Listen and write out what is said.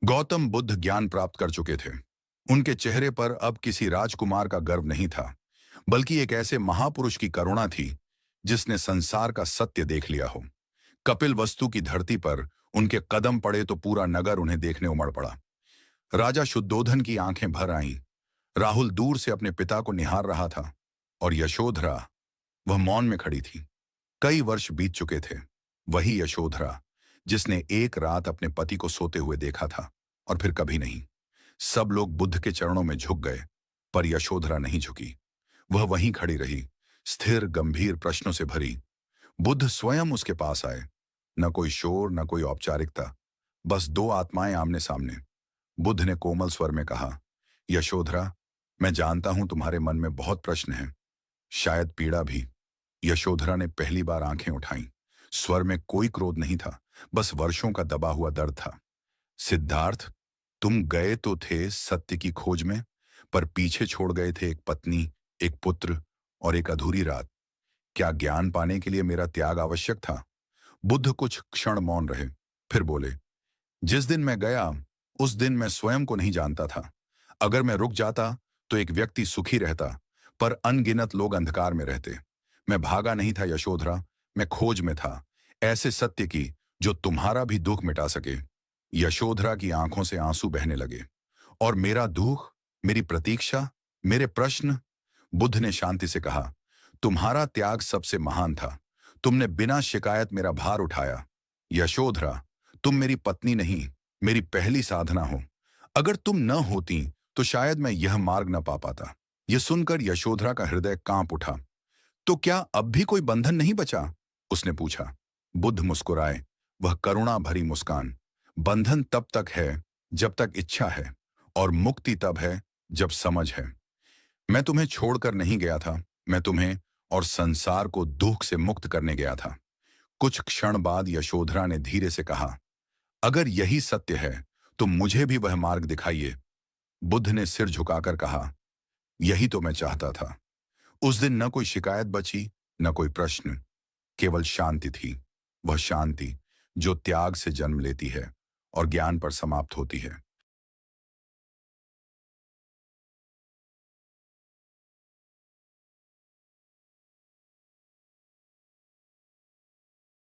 गौतम बुद्ध ज्ञान प्राप्त कर चुके थे। उनके चेहरे पर अब किसी राजकुमार का गर्व नहीं था, बल्कि एक ऐसे महापुरुष की करुणा थी जिसने संसार का सत्य देख लिया हो। कपिल वस्तु की धरती पर उनके कदम पड़े तो पूरा नगर उन्हें देखने उमड़ पड़ा। राजा शुद्धोधन की आंखें भर आईं। राहुल दूर से अपने पिता को निहार रहा था और यशोधरा, वह मौन में खड़ी थी। कई वर्ष बीत चुके थे। वही यशोधरा जिसने एक रात अपने पति को सोते हुए देखा था और फिर कभी नहीं। सब लोग बुद्ध के चरणों में झुक गए, पर यशोधरा नहीं झुकी। वह वहीं खड़ी रही, स्थिर, गंभीर, प्रश्नों से भरी। बुद्ध स्वयं उसके पास आए। न कोई शोर, न कोई औपचारिकता, बस दो आत्माएं आमने सामने। बुद्ध ने कोमल स्वर में कहा, यशोधरा, मैं जानता हूं तुम्हारे मन में बहुत प्रश्न हैं, शायद पीड़ा भी। यशोधरा ने पहली बार आंखें उठाईं। स्वर में कोई क्रोध नहीं था, बस वर्षों का दबा हुआ दर्द था। सिद्धार्थ, तुम गए तो थे सत्य की खोज में, पर पीछे छोड़ गए थे एक पत्नी, एक पुत्र और एक अधूरी रात। क्या ज्ञान पाने के लिए मेरा त्याग आवश्यक था? बुद्ध कुछ क्षण मौन रहे, फिर बोले, जिस दिन मैं गया उस दिन मैं स्वयं को नहीं जानता था। अगर मैं रुक जाता तो एक व्यक्ति सुखी रहता, पर अनगिनत लोग अंधकार में रहते। मैं भागा नहीं था यशोधरा, मैं खोज में था, ऐसे सत्य की जो तुम्हारा भी दुख मिटा सके। यशोधरा की आंखों से आंसू बहने लगे। और मेरा दुख, मेरी प्रतीक्षा, मेरे प्रश्न? बुद्ध ने शांति से कहा, तुम्हारा त्याग सबसे महान था। तुमने बिना शिकायत मेरा भार उठाया। यशोधरा, तुम मेरी पत्नी नहीं, मेरी पहली साधना हो। अगर तुम न होती तो शायद मैं यह मार्ग न पा पाता। यह सुनकर यशोधरा का हृदय कांप उठा। तो क्या अब भी कोई बंधन नहीं बचा? उसने पूछा। बुद्ध मुस्कुराए, वह करुणा भरी मुस्कान। बंधन तब तक है जब तक इच्छा है, और मुक्ति तब है जब समझ है। मैं तुम्हें छोड़कर नहीं गया था, मैं तुम्हें और संसार को दुख से मुक्त करने गया था। कुछ क्षण बाद यशोधरा ने धीरे से कहा, अगर यही सत्य है तो मुझे भी वह मार्ग दिखाइए। बुद्ध ने सिर झुकाकर कहा, यही तो मैं चाहता था। उस दिन न कोई शिकायत बची, न कोई प्रश्न, केवल शांति थी। वह शांति जो त्याग से जन्म लेती है और ज्ञान पर समाप्त होती है।